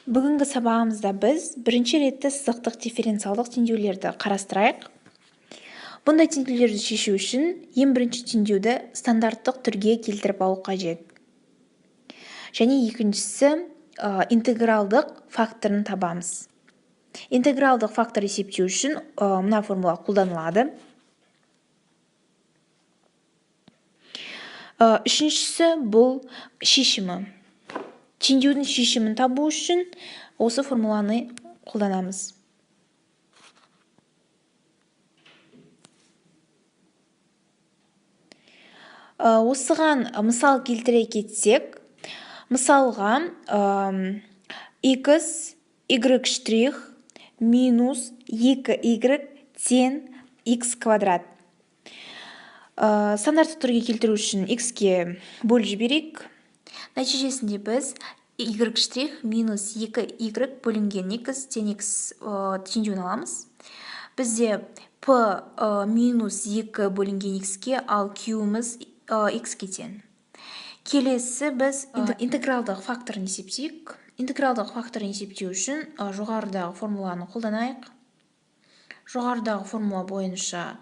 Бүгінгі сабағымызда біз бірінші ретті сызықтық дифференциалдық теңдеулерді қарастырайық. Бұндай теңдеулерді шешу үшін ең бірінші теңдеуді стандарттық түрге келтіріп алу қажет. Және екіншісі интегралдық факторын табамыз. Интегралдық фактор есептеу үшін мына формула қолданылады. Үшіншісі бұл шешімі. Теңдеудің шешімін табу үшін осы формуланы қолданамыз. Осыған мысал келтіре кетсек, мысалға x y' минус 2y тең x квадрат. Стандартты түрге келтіру үшін x-ке бөліп жіберейік. Нәтижесінде біз y' минус 2y бөлінген x тең x теңдеуін аламыз. Бізде p минус 2 бөлінген x-ке, ал q-міз x-ке тең. Келесі біз интегралдық факторын есептейік. Интегралдық факторын есептеу үшін жоғарыдағы формуланы қолданайық. Жоғарыдағы формула бойынша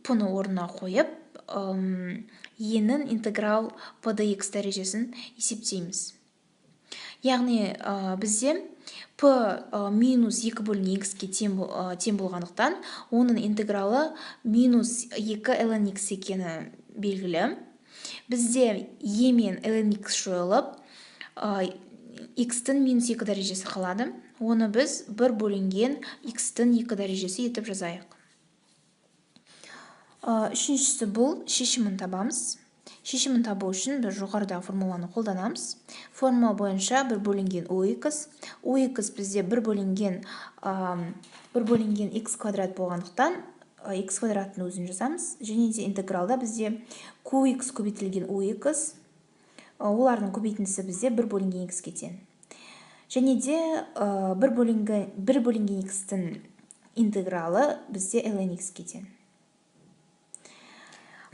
p-ны орнына қойып, e-нің интеграл p dx дәрежесін есептейміз. Яғни бізде p минус 2 бөлінген x-ке тең болғандықтан, оның интегралы минус 2 ln x екені белгілі. Бізде e мен ln x жойылып, x-тің минус 2 дәрежесі қалады. Оны біз 1 бөлінген x-тің 2 дәрежесі етіп жазайық. Үшіншісі бұл шешімін табамыз. Шешімін табу үшін біз жоғарыдағы формуланы қолданамыз. Формула бойынша 1 бөлінген ox. Ox бізде 1 бөлінген x квадрат болғандықтан, x квадраттың өзін жазамыз. Және де интегралда бізде qx көбейтілген ox, олардың көбейтіндісі бізде 1 бөлінген x-ке тең. Және де 1 бөлінген x-тің интегралы бізде ln x-ке тең.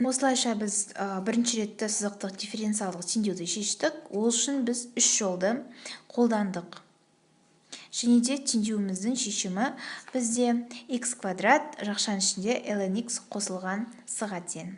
Осылайша біз бірінші ретті сызықтық дифференциалдық теңдеуді шештік. Ол үшін біз 3 жолды қолдандық. Және де теңдеуіміздің шешімі бізде x квадрат жақшаның ішінде ln x қосылған с-ға тең.